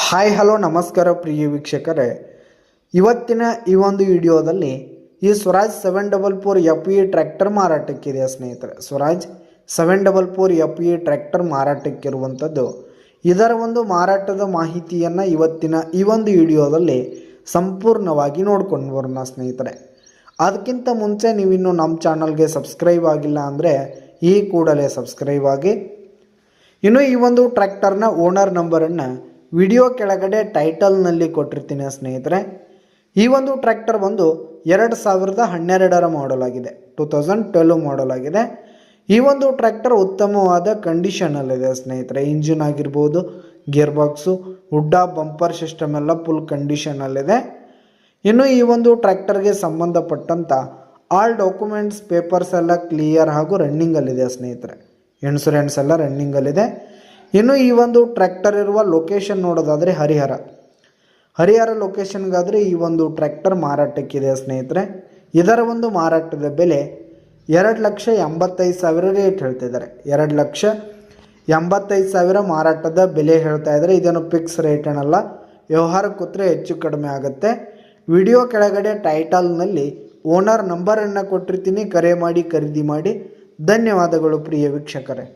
Hi hello ನಮಸ್ಕಾರ ಪ್ರಿಯ ವೀಕ್ಷಕರೇ, ಇವತ್ತಿನ ಈ ಒಂದು ವಿಡಿಯೋದಲ್ಲಿ ಈ ಸ್ವರಾಜ್ 744 FE ಟ್ರ್ಯಾಕ್ಟರ್ ಮಾರಾಟಕ್ಕಿದೆ ಸ್ನೇಹಿತರೆ. ಸ್ವರಾಜ್ 744 FE ಟ್ರ್ಯಾಕ್ಟರ್ ಮಾರಾಟಕ್ಕಿರುವಂಥದ್ದು. ಇದರ ಒಂದು ಮಾರಾಟದ ಮಾಹಿತಿಯನ್ನು ಇವತ್ತಿನ ಈ ಒಂದು ವಿಡಿಯೋದಲ್ಲಿ ಸಂಪೂರ್ಣವಾಗಿ ನೋಡ್ಕೊಂಡು ಬರೋಣ ಸ್ನೇಹಿತರೆ. ಅದಕ್ಕಿಂತ ಮುಂಚೆ ನೀವಿನ್ನು ನಮ್ಮ ಚಾನಲ್ಗೆ ಸಬ್ಸ್ಕ್ರೈಬ್ ಆಗಿಲ್ಲ ಅಂದರೆ ಈ ಕೂಡಲೇ ಸಬ್ಸ್ಕ್ರೈಬ್ ಆಗಿ. ಇನ್ನು ಈ ಒಂದು ಟ್ರ್ಯಾಕ್ಟರ್ನ ಓನರ್ ನಂಬರನ್ನು ವಿಡಿಯೋ ಕೆಳಗಡೆ ಟೈಟಲ್ನಲ್ಲಿ ಕೊಟ್ಟಿರ್ತೀನಿ ಸ್ನೇಹಿತರೆ. ಈ ಒಂದು ಟ್ರ್ಯಾಕ್ಟರ್ ಬಂದು 2012ರ ಮಾಡಲ್ ಆಗಿದೆ, 2012 ಮಾಡಲ್ ಆಗಿದೆ. ಈ ಒಂದು ಟ್ರ್ಯಾಕ್ಟರ್ ಉತ್ತಮವಾದ ಕಂಡೀಷನಲ್ಲಿದೆ ಸ್ನೇಹಿತರೆ. ಇಂಜಿನ್ ಆಗಿರ್ಬೋದು, ಗೇರ್ ಬಾಕ್ಸು, ಹುಡ್ಡ, ಬಂಪರ್ ಸಿಸ್ಟಮ್ ಎಲ್ಲ ಫುಲ್ ಕಂಡೀಷನಲ್ಲಿದೆ. ಇನ್ನು ಈ ಒಂದು ಟ್ರ್ಯಾಕ್ಟರ್ಗೆ ಸಂಬಂಧಪಟ್ಟಂಥ ಆಲ್ ಡಾಕ್ಯುಮೆಂಟ್ಸ್ ಪೇಪರ್ಸ್ ಎಲ್ಲ ಕ್ಲಿಯರ್ ಹಾಗೂ ರನ್ನಿಂಗಲ್ಲಿದೆ ಸ್ನೇಹಿತರೆ. ಇನ್ಶೂರೆನ್ಸ್ ಎಲ್ಲ ರನ್ನಿಂಗಲ್ಲಿದೆ. ಇನ್ನು ಈ ಒಂದು ಟ್ರ್ಯಾಕ್ಟರ್ ಇರುವ ಲೊಕೇಶನ್ ನೋಡೋದಾದರೆ ಹರಿಹರ ಲೊಕೇಶನ್ಗಾದರೆ ಈ ಒಂದು ಟ್ರ್ಯಾಕ್ಟರ್ ಮಾರಾಟಕ್ಕಿದೆ ಸ್ನೇಹಿತರೆ. ಇದರ ಒಂದು ಮಾರಾಟದ ಬೆಲೆ 2,85,000 ರೇಟ್ ಹೇಳ್ತಿದ್ದಾರೆ. 2,85,000 ಮಾರಾಟದ ಬೆಲೆ ಹೇಳ್ತಾ ಇದ್ದಾರೆ. ಇದನ್ನು ಫಿಕ್ಸ್ ರೇಟ್ ಏನಲ್ಲ, ವ್ಯವಹಾರ ಕೂತ್ರೆ ಹೆಚ್ಚು ಕಡಿಮೆ ಆಗುತ್ತೆ. ವಿಡಿಯೋ ಕೆಳಗಡೆ ಟೈಟಲ್ನಲ್ಲಿ ಓನರ್ ನಂಬರನ್ನು ಕೊಟ್ಟಿರ್ತೀನಿ, ಕರೆ ಮಾಡಿ ಖರೀದಿ ಮಾಡಿ. ಧನ್ಯವಾದಗಳು ಪ್ರಿಯ ವೀಕ್ಷಕರೇ.